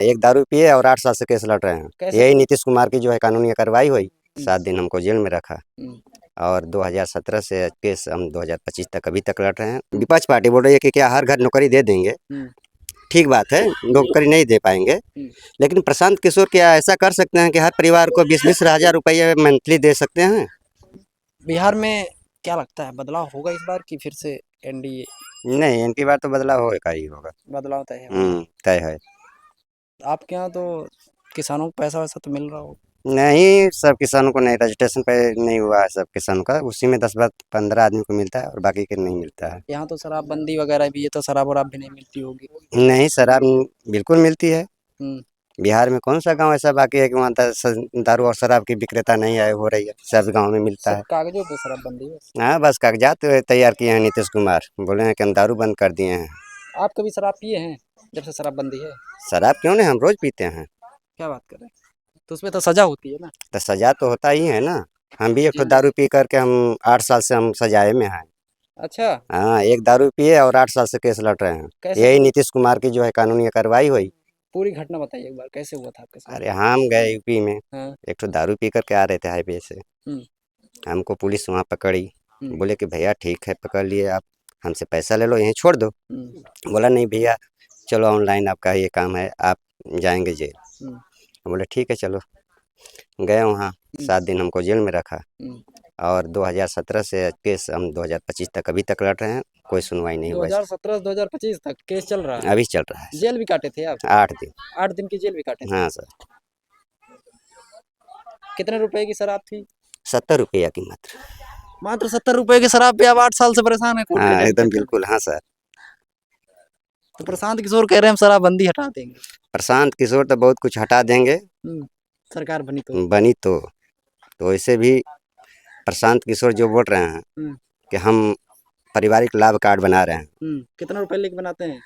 एक दारू पिए और 8 साल से केस लड़ रहे हैं। कैसे? यही नीतीश कुमार की जो है कानूनी कार्रवाई हुई, 7 दिन हमको जेल में रखा और 2017 से केस हम 2025 तक अभी तक लड़ रहे हैं। विपक्ष पार्टी बोल रही है कि क्या हर घर नौकरी दे देंगे। ठीक बात है, नौकरी नहीं दे पाएंगे, लेकिन प्रशांत किशोर क्या ऐसा कर सकते हैं कि हर परिवार को 20-20 हज़ार रुपये मंथली दे सकते हैं? बिहार में क्या लगता है बदलाव होगा इस बार कि फिर से एनडीए? नहीं, इनकी बार तो बदलाव होगा ही होगा। बदलाव तय है। तय है। आपके यहाँ तो किसानों को पैसा वैसा तो मिल रहा हो? नहीं, सब किसानों को नहीं, रजिस्ट्रेशन पे नहीं हुआ है सब किसानों का, उसी में 10-15 आदमी को मिलता है और बाकी के नहीं मिलता है। यहाँ तो शराबबंदी वगैरह भी है, तो शराब वराब भी नहीं मिलती होगी। नहीं, शराब बिल्कुल मिलती है। हम्म। बिहार में कौन सा गांव ऐसा बाकी है कि वहाँ दारू और शराब की विक्रेता नहीं है, हो रही है, सब गांव में मिलता सब है। कागजों पे शराबबंदी है। हाँ, बस कागजात तैयार किए हैं नीतीश कुमार, बोले हैं कि हम दारू बंद कर दिए हैं। आप कभी शराब पिए हैं जब से शराबबंदी है? शराब क्यों नहीं, हम रोज पीते हैं। क्या बात कर रहे हैं? तो उसमें तो सजा होती है ना? तो सजा तो होता ही है ना। हम भी एक तो जेल। दारू पी करके हम 8 साल से हम सजाए में हैं। अच्छा। हाँ, एक दारू पिए और 8 साल से केस लड़ रहे हैं। कैसे? यही नीतीश कुमार की जो है कानूनी कार्रवाई हुई। पूरी घटना बताइए एक बार, कैसे हुआ था आपके साथ? अरे हम गए यूपी में, हाँ। एक तो दारू पी करके आ रहे थे हाईवे से। हम्म। हमको पुलिस वहाँ पकड़ी, हम्म। बोले कि भैया ठीक है पकड़ लिए आप, हमसे पैसा ले लो यहीं छोड़ दो। बोला नहीं भैया, चलो ऑनलाइन आपका ये काम है, आप जाएंगे जेल। बोले ठीक है चलो। गए वहाँ, 7 दिन हमको जेल में रखा और 2017 से केस हम 2025 तक अभी तक लड़ रहे हैं, कोई सुनवाई नहीं हुआ। 2017 से 2025 तक केस चल रहा है? अभी चल रहा है। जेल भी काटे थे आप? 8 दिन। 8 दिन की जेल भी काटे थे? हाँ सर। कितने रुपए की शराब थी? 70 रुपया की मात्र। मात्र 70 रुपए की शराब पे आप 8 साल से परेशान है कोर्ट हाँ कचहरी एकदम चक्कर में। बिल्कुल, हाँ सर। तो प्रशांत किशोर कह रहे हैं हम शराबबंदी हटा देंगे। प्रशांत किशोर तो बहुत कुछ हटा देंगे, सरकार बनी तो। बनी तो वैसे भी प्रशांत किशोर जो बोल रहे हैं कि हम पारिवारिक लाभ कार्ड बना रहे हैं, कितना रुपए लेके बनाते हैं?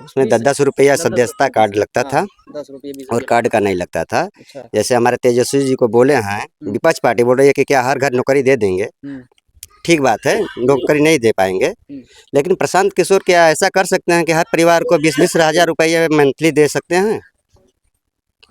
उसमें 10-10 रुपया सदस्यता कार्ड लगता था 10 रुपये 20 और कार्ड का नहीं लगता था। अच्छा। जैसे हमारे तेजस्वी जी को बोले हैं, विपक्ष पार्टी बोल रही है कि क्या हर घर नौकरी दे देंगे। ठीक बात है, नौकरी नहीं दे पाएंगे, लेकिन प्रशांत किशोर क्या ऐसा कर सकते हैं कि हर परिवार को 20-20 हज़ार रुपये मंथली दे सकते हैं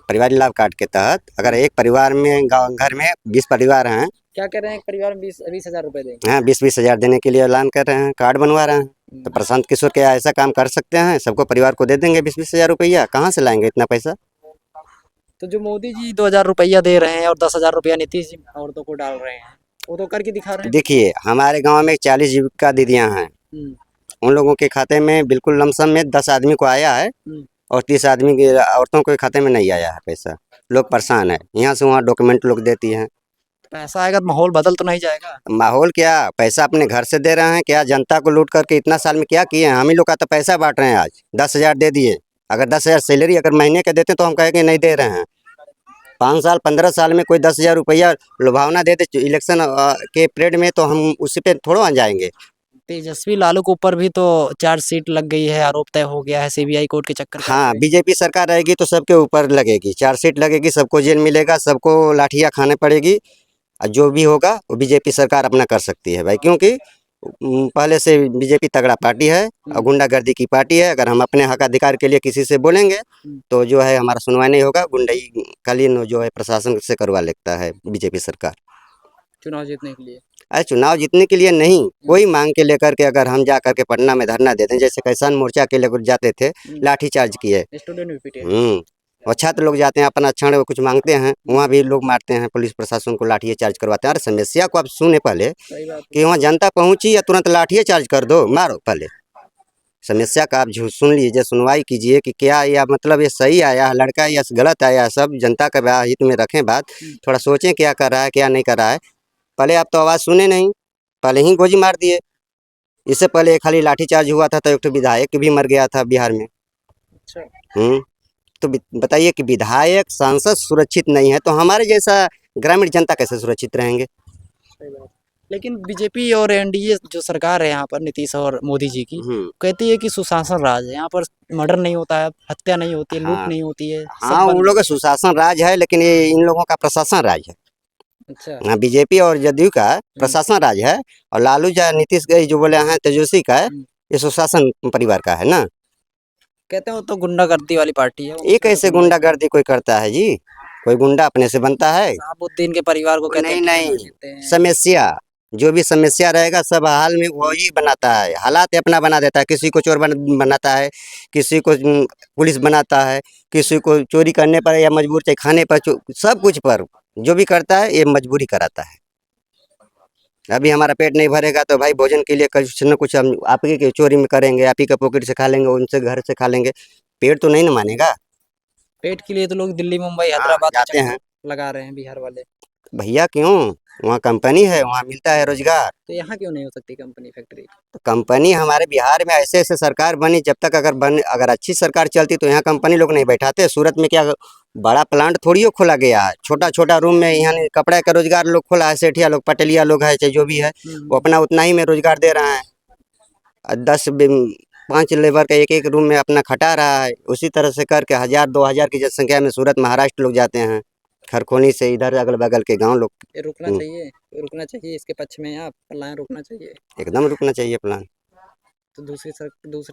परिवारिक लाभ कार्ड के तहत? अगर एक परिवार में गाँव घर में 20 परिवार हैं, क्या कह रहे हैं, एक परिवार में 20 हज़ार रुपए देंगे? हाँ 20-20 हज़ार देने के लिए ऐलान कर रहे हैं, कार्ड बनवा रहे हैं। तो प्रशांत किशोर क्या ऐसा काम कर सकते हैं? सबको परिवार को दे देंगे 20-20 हज़ार रुपया, कहाँ से लाएंगे इतना पैसा? तो जो मोदी जी 2,000 रुपया दे रहे हैं और 10,000 रुपया नीतीश जी औरतों को डाल रहे हैं, वो तो करके दिखा रहे हैं। देखिए हमारे गांव में 40 जीविका दीदियां हैं, उन लोगों के खाते में बिल्कुल लमसम में 10 आदमी को आया है और 30 आदमी की औरतों के खाते में नहीं आया है पैसा। लोग परेशान है, यहाँ से वहाँ डॉक्यूमेंट लोग देती हैं। पैसा आएगा तो माहौल बदल तो नहीं जाएगा? माहौल क्या, पैसा अपने घर से दे रहे हैं क्या? जनता को लूट करके इतना साल में क्या किए हैं? हम ही लोग का तो पैसा बांट रहे हैं। आज 10,000 दे दिए, अगर 10,000 सैलरी अगर महीने के देते तो हम कहेंगे नहीं दे रहे हैं। 5 साल 15 साल में कोई 10,000 रुपया लुभावना दे दे इलेक्शन के पीरियड में, तो हम उसी पे थोड़ा आ जाएंगे। तेजस्वी लालू के ऊपर भी तो चार्जशीट लग गई है, आरोप तय हो गया है सीबीआई कोर्ट के चक्कर में। हाँ, बीजेपी सरकार रहेगी तो सबके ऊपर लगेगी, चार्जशीट लगेगी, सबको जेल मिलेगा, सबको लाठियाँ खाने पड़ेगी। जो भी होगा वो बीजेपी सरकार अपना कर सकती है भाई, क्योंकि पहले से बीजेपी तगड़ा पार्टी है और गुंडागर्दी की पार्टी है। अगर हम अपने हक अधिकार के लिए किसी से बोलेंगे तो जो है हमारा सुनवाई नहीं होगा, गुंडाई कालीन जो है प्रशासन से करवा लेता है बीजेपी सरकार। चुनाव जीतने के लिए? अरे चुनाव जीतने के लिए नहीं, कोई मांग के लेकर के अगर हम जा करके पटना में धरना देते हैं, जैसे किसान मोर्चा के लेकर जाते थे, लाठीचार्ज किए। स्टूडेंट भी पीटे। और छात्र लोग जाते हैं अपना क्षण कुछ मांगते हैं, वहाँ भी लोग मारते हैं, पुलिस प्रशासन को लाठी चार्ज करवाते हैं। अरे समस्या को आप सुने पहले कि वहाँ जनता पहुँची या तुरंत लाठी चार्ज कर दो, मारो। पहले समस्या का आप सुन लीजिए, सुनवाई कीजिए कि क्या या मतलब ये सही आया लड़का या गलत आया, सब जनता का हित में रखें बात। थोड़ा सोचें क्या कर रहा है क्या नहीं कर रहा है। पहले आप तो आवाज़ सुने नहीं, पहले ही गोली मार दिए। इससे पहले खाली लाठी चार्ज हुआ था तो एक विधायक भी मर गया था बिहार में। तो बताइए कि विधायक सांसद सुरक्षित नहीं है तो हमारे जैसा ग्रामीण जनता कैसे सुरक्षित रहेंगे? लेकिन बीजेपी और एनडीए जो सरकार है यहाँ पर नीतीश और मोदी जी की, कहती है कि सुशासन राज है, यहाँ पर मर्डर नहीं होता है, हत्या नहीं होती है, लूट नहीं होती है। हाँ, उन लोगों का सुशासन राज है, लेकिन ये इन लोगों का प्रशासन राज है। अच्छा। बीजेपी और जदयू का प्रशासन राज है और लालू जो नीतीश जो बोले हैं तेजस्वी का, ये सुशासन परिवार का है ना। कहते हैं वो तो गुंडागर्दी वाली पार्टी है वो। ये कैसे गुंडागर्दी कोई करता है जी? कोई गुंडा अपने से बनता है? शहाबुद्दीन के परिवार को कहते नहीं हैं नहीं, ठेकेदार देते हैं। समस्या जो भी समस्या रहेगा सब हाल में वही बनाता है, हालात अपना बना देता है। किसी को चोर बनाता है, किसी को पुलिस बनाता है, किसी को चोरी करने पर या मजबूर चाहे खाने पर सब कुछ पर जो भी करता है ये मजबूरी कराता है। अभी हमारा पेट नहीं भरेगा तो भाई भोजन के लिए कुछ न कुछ हम आप ही के चोरी में करेंगे, आप ही के पॉकेट से खा लेंगे, उनसे घर से खा लेंगे, पेट तो नहीं ना मानेगा। पेट के लिए तो लोग दिल्ली मुंबई हाँ, हैदराबाद में जाते हैं। चक्कर लगा रहे हैं बिहार वाले। भैया क्यों? वहाँ कंपनी है, वहाँ मिलता है रोजगार। तो यहाँ क्यों नहीं हो सकती कंपनी फैक्ट्री? तो कंपनी हमारे बिहार में ऐसे ऐसे सरकार बनी, जब तक अगर अच्छी सरकार चलती तो यहाँ कंपनी लोग नहीं बैठाते। सूरत में क्या बड़ा प्लांट थोड़ी हो खोला गया है, छोटा छोटा रूम में यहाँ कपड़ा का रोजगार लोग खोला है, सेठिया लोग पटेलिया लोग है चाहे जो भी है, वो अपना उतना ही में रोजगार दे रहा है। 5 लेबर का एक एक रूम में अपना खटा रहा है। उसी तरह से करके 1000-2000 की जनसंख्या में सूरत महाराष्ट्र लोग जाते हैं, खरखोनी से इधर अगल बगल के गांव लोग। ये रुकना चाहिए, रुकना चाहिए इसके पक्ष में आप प्लान रुकना चाहिए। एकदम रुकना चाहिए प्लान। तो दूसरे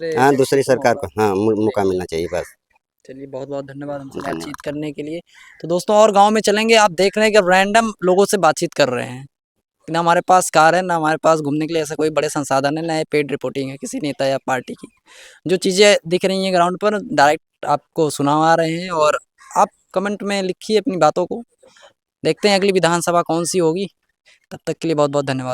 हाँ, व्यक्ति दूसरी सरकार मौका को हाँ मौका मिलना चाहिए बस। चलिए बहुत बहुत धन्यवाद हमसे धन्यवाद। बातचीत करने के लिए। तो दोस्तों और गांव में चलेंगे, आप देख रहे हैं कि रैंडम लोगों से बातचीत कर रहे हैं। ना हमारे पास कार है, ना हमारे पास घूमने के लिए ऐसा कोई बड़े संसाधन है, ना ये पेड रिपोर्टिंग है किसी नेता या पार्टी की। जो चीज़ें दिख रही हैं ग्राउंड पर डायरेक्ट आपको सुना रहे हैं और आप कमेंट में लिखिए अपनी बातों को। देखते हैं अगली विधानसभा कौन सी होगी। तब तक के लिए बहुत बहुत धन्यवाद।